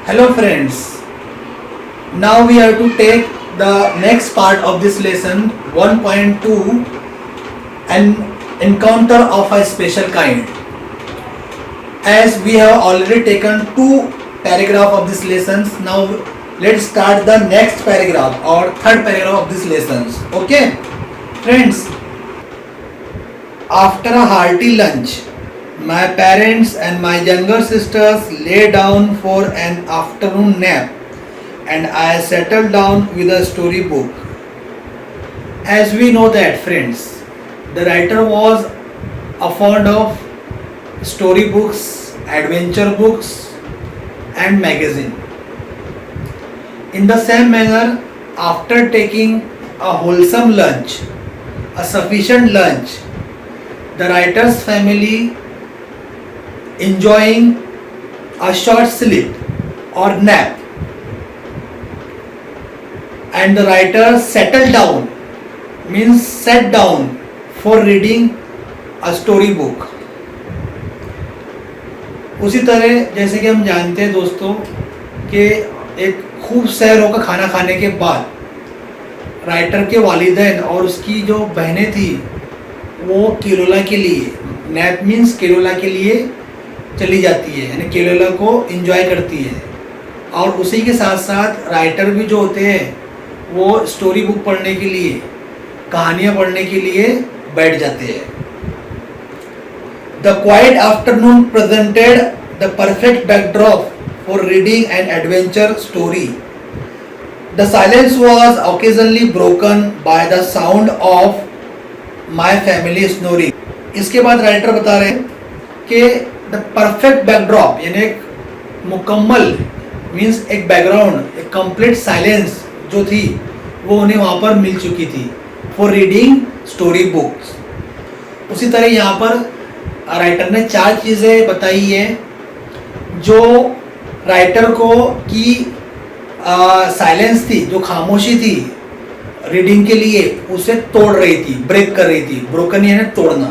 Hello friends, now we have to take the next part of this lesson 1.2, an encounter of a special kind. As we have already taken two paragraphs of this lessons, now let's start the next paragraph or third paragraph of this lessons. Okay friends, after a hearty lunch, my parents and my younger sisters lay down for an afternoon nap, and I settled down with a storybook. As we know that friends, the writer was a fond of storybooks, adventure books and magazine. In the same manner, after taking a wholesome lunch, a sufficient lunch, the writer's family enjoying a short sleep or nap, and the writer settled down means sat down for reading a story book. उसी तरह जैसे कि हम जानते हैं दोस्तों कि एक खूब सहरों का खाना खाने के बाद राइटर के वालिदैन और उसकी जो बहनें थी वो केलोला के लिए, नैप मीन्स केलोला के लिए चली जाती है, यानी केलोला को एंजॉय करती है। और उसी के साथ साथ राइटर भी जो होते हैं वो स्टोरी बुक पढ़ने के लिए, कहानियाँ पढ़ने के लिए बैठ जाते हैं। The quite afternoon presented the perfect backdrop for reading an adventure story. The silence was occasionally broken by the sound of my family snoring. इसके बाद राइटर बता रहे हैं कि द परफेक्ट बैकड्रॉप यानी एक मुकम्मल मीन्स एक बैकग्राउंड, एक कंप्लीट साइलेंस जो थी वो उन्हें वहाँ पर मिल चुकी थी फॉर रीडिंग स्टोरी बुक्स. उसी तरह यहाँ पर राइटर ने 4 चीज़ें बताई है जो राइटर को की साइलेंस थी, जो खामोशी थी रीडिंग के लिए, उसे तोड़ रही थी, ब्रेक कर रही थी. ब्रोकन यानी तोड़ना.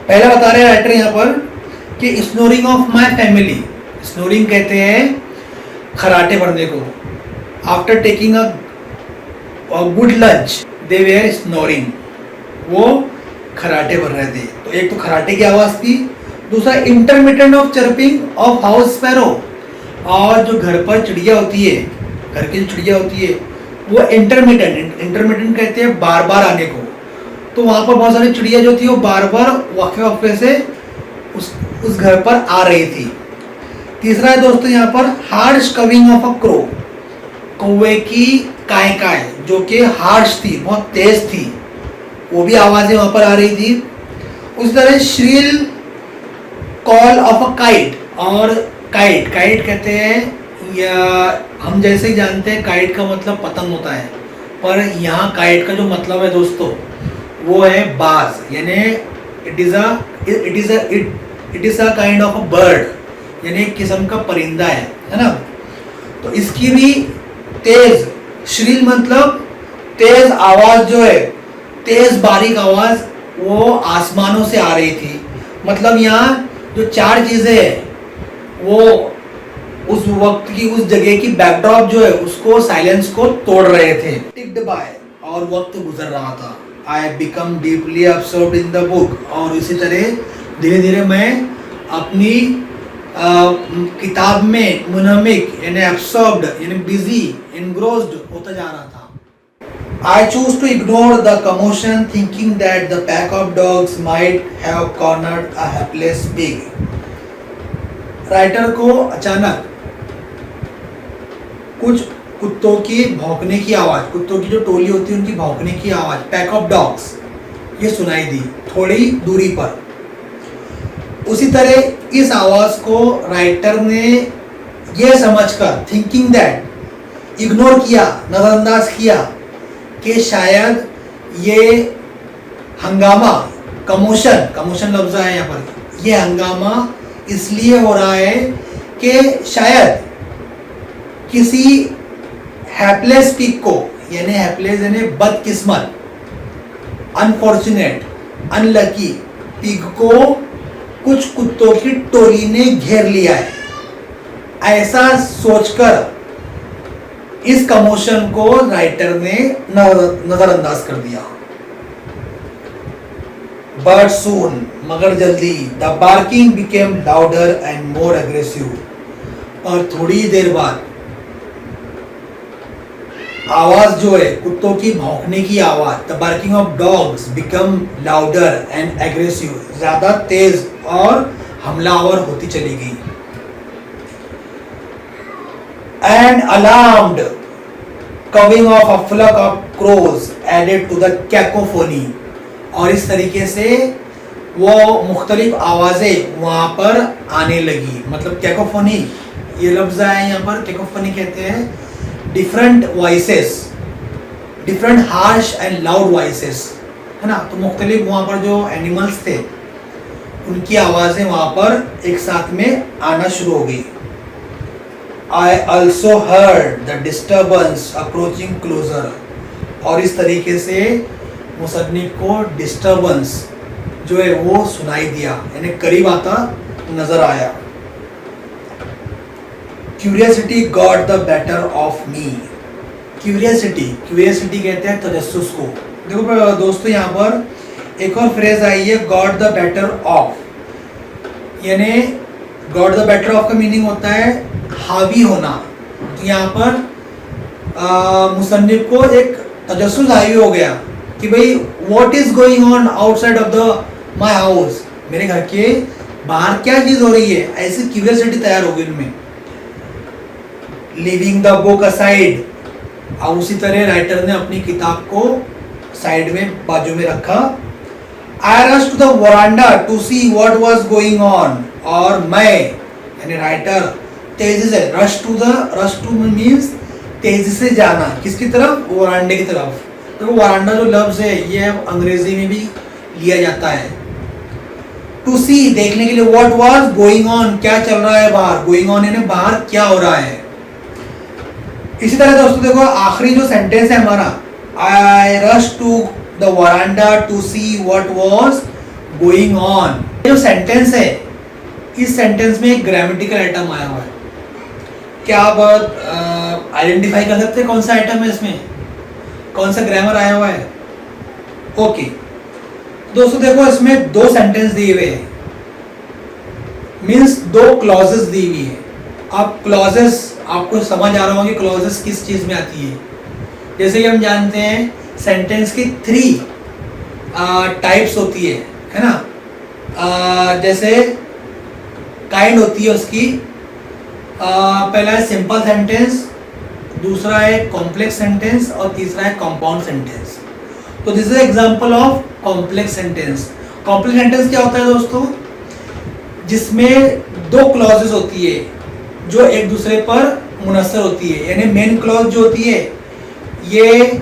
पहला बता रहे हैं राइटर यहाँ पर कि snoring of my family. Snoring कहते हैं खराटे भरने को. After taking a good lunch they were snoring. वो खराटे भर रहे थे. तो एक तो खराटे की आवाज़ थी, दूसरा intermittent of chirping of house sparrow. और जो घर पर चिड़िया होती है, घर की जो चिड़िया होती है वो इंटरमिटेंट कहते हैं बार बार आने को. तो वहाँ पर बहुत सारी चिड़िया जो थी वो बार बार वक्फे से उस घर पर आ रही थी. तीसरा है दोस्तों यहाँ पर हार्श कविंग ऑफ अ क्रो. कौवे की काय जो कि हार्श थी, बहुत तेज थी, वो भी आवाज़ें वहाँ पर आ रही थी. उस तरह Srila call of a kite. और काइट कहते हैं, या हम जैसे ही जानते हैं काइट का मतलब पतंग होता है, पर यहाँ काइट का जो मतलब है दोस्तों वो है बाज. यानी it is a kind of a bird, यानी एक किस्म का परिंदा है ना. तो इसकी भी तेज, श्रील मतलब तेज आवाज़ जो है, तेज बारीक आवाज़ वो आसमानों से आ रही थी. मतलब यहाँ जो 4 चीज़ें हैं वो उस वक्त की, उस जगह की बैकड्रॉप जो है उसको, साइलेंस को तोड़ रहे थे. टिक्ड बाय, और वक्त गुजर रहा था. I become deeply absorbed in the book. और इसी तरह धीरे धीरे मैं अपनी किताब में मुनहमिक यानी अब्सॉर्ब्ड यानी बिजी, एनग्रोस्ड होता जा रहा था. I choose to ignore the commotion, thinking that the pack of dogs might have cornered a helpless pig. Writer को अचानक कुछ कुत्तों की भौंकने की आवाज़, कुत्तों की जो टोली होती है उनकी भौंकने की आवाज़, पैक ऑफ डॉग्स, ये सुनाई दी थोड़ी दूरी पर. उसी तरह इस आवाज़ को राइटर ने ये समझकर, थिंकिंग दैट, इग्नोर किया, नज़रअंदाज किया कि शायद ये हंगामा, कमोशन लफ्ज़ है यहाँ पर, ये हंगामा इसलिए हो रहा है कि शायद किसी हैप्लेस पिग को, यानी हैप्लेस यानी बदकिस्मत, अनफॉर्चुनेट, अनलकी पिग को कुछ कुत्तों की टोली ने घेर लिया है. ऐसा सोचकर इस कमोशन को राइटर ने नजरअंदाज कर दिया। बट सून, मगर जल्दी, the barking became louder and more aggressive, और थोड़ी देर बाद आवाज जो है कुत्तों की भौंकने की आवाज, the barking of dogs become louder and aggressive, ज्यादा तेज और हमलावर होती चली गई। And alarmed cawing of a flock of crows added to the cacophony, और इस तरीके से वो मुख्तलिफ आवाजें वहां पर आने लगी। मतलब कैकोफोनी ये लफ्ज है यहाँ पर, कैकोफोनी कहते हैं different voices, different harsh and loud voices, है ना। तो मुख्तलिफ वहाँ पर जो एनिमल्स थे उनकी आवाजें वहाँ पर एक साथ में आना शुरू हो गई। I also heard the disturbance approaching closer, और इस तरीके से मुसन्निफ को डिस्टर्बेंस जो है वो सुनाई दिया, यानी करीब आता नजर आया। Curiosity got the better of me, curiosity कहते हैं तजस्सुस को। देखो दोस्तों यहाँ पर एक और फ्रेज आई है, गॉट द बेटर ऑफ, यानी गॉट द बेटर ऑफ का मीनिंग होता है हावी होना। तो यहाँ पर मुसन्निफ को एक तजस्सुस हावी हो गया कि भाई what is going on outside of the my house, मेरे घर के बाहर क्या चीज हो रही है, ऐसी क्यूरियोसिटी तैयार हो गई उनमें। लीविंग द बुक असाइड, और उसी तरह राइटर ने अपनी किताब को साइड में बाजू में रखा। I rush to the veranda to see what was going on, और मैं यानी राइटर तेजी से, रश टू मीन्स तेजी से जाना, किसकी तरफ, वरांडे की तरफ। तो वरांडा जो लफ्ज है ये अंग्रेजी में भी लिया जाता है। टू सी देखने के लिए, व्हाट वाज गोइंग ऑन क्या चल रहा है बाहर, गोइंग ऑन यानी बाहर क्या हो रहा है। इसी तरह दोस्तों देखो आखिरी जो सेंटेंस है हमारा, I rush to the veranda to see what was going on, जो सेंटेंस है इस सेंटेंस में एक ग्रामेटिकल आइटम आया हुआ है। क्या आप आइडेंटिफाई कर सकते हैं कौन सा आइटम है इसमें, कौन सा ग्रामर आया हुआ है? ओके दोस्तों देखो इसमें दो सेंटेंस दिए हुए हैं, मीन्स दो क्लॉजेस दी हुई है। अब क्लॉजेस आपको समझ आ रहा होगा कि क्लॉजेस किस चीज में आती है। जैसे कि हम जानते हैं सेंटेंस की 3 टाइप्स होती है ना। जैसे काइंड होती है उसकी, पहला है सिंपल सेंटेंस, दूसरा है कॉम्प्लेक्स सेंटेंस और तीसरा है कंपाउंड सेंटेंस। तो this is example of complex sentence. Complex sentence क्या होता है दोस्तों, जिसमें दो क्लॉजेस होती है जो एक दूसरे पर मुनस्सर होती है, यानी मेन क्लॉज जो होती है ये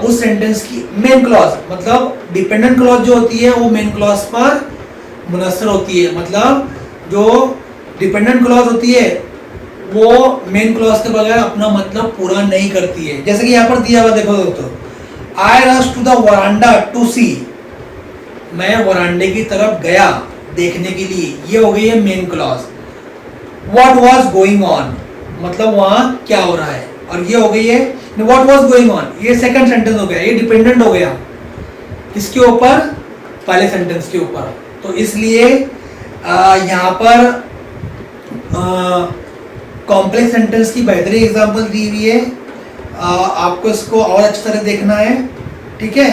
उस सेंटेंस की मेन क्लॉज, मतलब डिपेंडेंट क्लॉज जो होती है वो मेन क्लॉज पर मुनस्सर होती है। मतलब जो डिपेंडेंट क्लॉज होती है वो मेन क्लॉज के बगैर अपना मतलब पूरा नहीं करती है। जैसे कि यहाँ पर दिया हुआ देखो दोस्तों, I rush to the veranda to see, मैं वरांडे की तरफ गया देखने के लिए, ये हो गई है main clause. What was going on, मतलब वहां क्या हो रहा है, और ये हो गई है व्हाट वाज गोइंग ऑन, ये सेकंड सेंटेंस हो गया, ये डिपेंडेंट हो गया किसके ऊपर, पहले सेंटेंस के ऊपर। तो इसलिए यहाँ पर कॉम्प्लेक्स सेंटेंस की बेहतरीन एग्जांपल दी हुई है। आपको इसको और अच्छी तरह देखना है, ठीक है।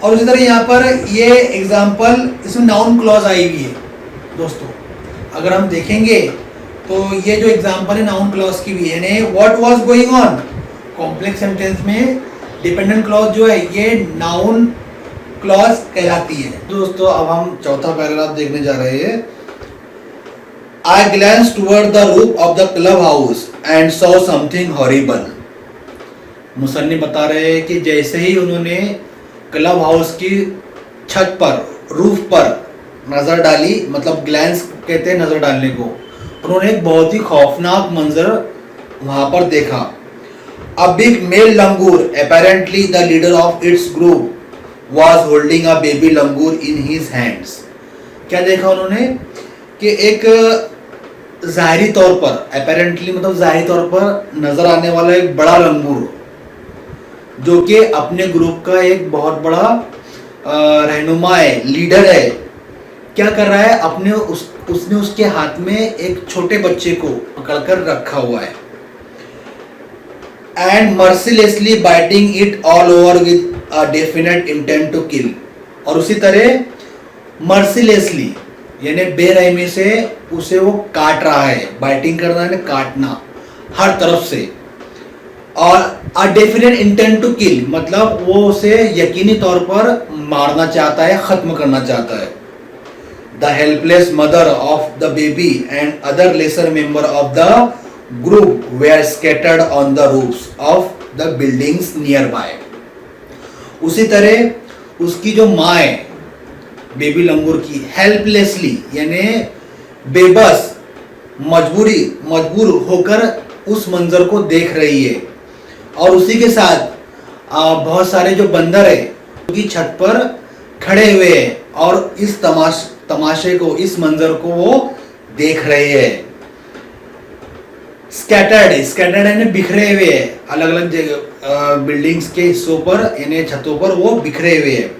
और उसी तरह यहाँ पर ये एग्जांपल, इसमें नाउन क्लॉज आई हुई है दोस्तों। अगर हम देखेंगे तो ये जो एग्जांपल है नाउन क्लॉज की भी है, यानी what was going on complex sentence में डिपेंडेंट क्लॉज जो है ये नाउन क्लॉज कहलाती है। दोस्तों अब हम चौथा पैराग्राफ देखने जा रहे हैं। I glanced toward the roof of the club house and saw something horrible. मुसन्निफ बता रहे हैं कि जैसे ही उन्होंने क्लब हाउस की छत पर, रूफ पर नजर डाली, मतलब ग्लैंस कहते हैं नजर डालने को, उन्होंने एक बहुत ही खौफनाक मंजर वहां पर देखा। A big male langur, apparently the leader of its group, was holding a baby langur in his hands. क्या देखा उन्होंने कि एक जाहिरी तौर पर अपेरेंटली मतलब जाहिरी तौर पर नजर आने वाला एक बड़ा लंगूर जो कि अपने ग्रुप का एक बहुत बड़ा रहनुमा है, लीडर है, क्या कर रहा है, उसने उसके हाथ में एक छोटे बच्चे को पकड़कर रखा हुआ है and mercilessly biting it all over with a definite intent to kill. और उसी तरह मर्सिलेसली यानी बेरहमी से उसे वो काट रहा है, बाइटिंग करना है, काटना हर तरफ से, और a definite intent to kill मतलब वो उसे यकीनी तौर पर मारना चाहता है, खत्म करना चाहता है। The helpless mother of the baby and other lesser member of the group were scattered on the roofs of the buildings nearby. उसी तरह उसकी जो माँ है बेबी लंगूर की, हेल्पलेसली यानी बेबस मजबूर होकर उस मंजर को देख रही है, और उसी के साथ बहुत सारे जो बंदर है उनकी छत पर खड़े हुए हैं और इस तमाशे को, इस मंजर को वो देख रहे हैं। स्कैटर्ड यानी बिखरे हुए हैं, अलग अलग जगह बिल्डिंग्स के हिस्सों पर यानी छतों पर वो बिखरे हुए हैं।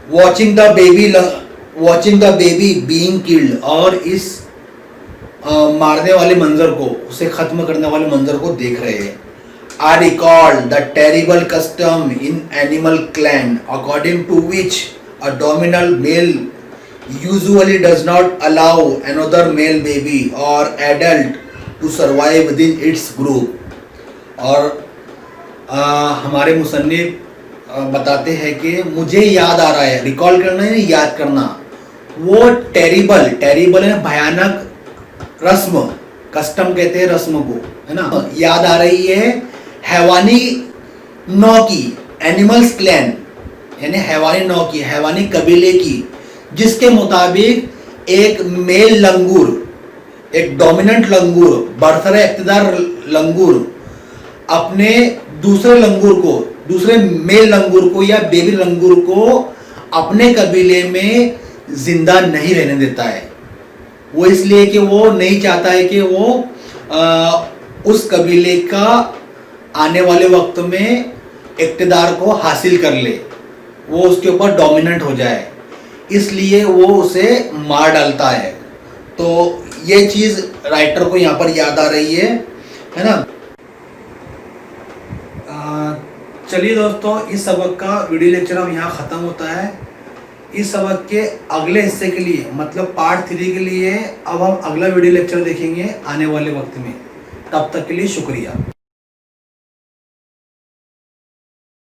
Watching the baby being killed, और इस मारने वाले मंजर को, उसे खत्म करने वाले मंजर को देख रहे हैं। I recall the terrible custom in animal clan according to which a dominant male usually does not allow another male baby or adult to survive within its group। और हमारे मुसन्निफ बताते हैं कि मुझे याद आ रहा है, रिकॉल करना है याद करना, वो टेरिबल है भयानक रस्म, कस्टम कहते हैं रस्म को, है ना, याद आ रही है हैवानी नौ की, एनिमल्स क्लैन यानी हैवानी नौ की, हैवानी कबीले की, जिसके मुताबिक एक मेल लंगूर, एक डोमिनेंट लंगूर, बरसरे इख्तिदार लंगूर अपने दूसरे मेल लंगूर को या बेबी लंगूर को अपने कबीले में जिंदा नहीं रहने देता है। वो इसलिए कि वो नहीं चाहता है कि वो उस कबीले का आने वाले वक्त में इक्तदार को हासिल कर ले, वो उसके ऊपर डोमिनेंट हो जाए, इसलिए वो उसे मार डालता है। तो ये चीज़ राइटर को यहाँ पर याद आ रही है ना। चलिए दोस्तों, इस सबक का वीडियो लेक्चर अब यहाँ ख़त्म होता है। इस सबक के अगले हिस्से के लिए मतलब पार्ट 3 के लिए अब हम अगला वीडियो लेक्चर देखेंगे आने वाले वक्त में। तब तक के लिए शुक्रिया।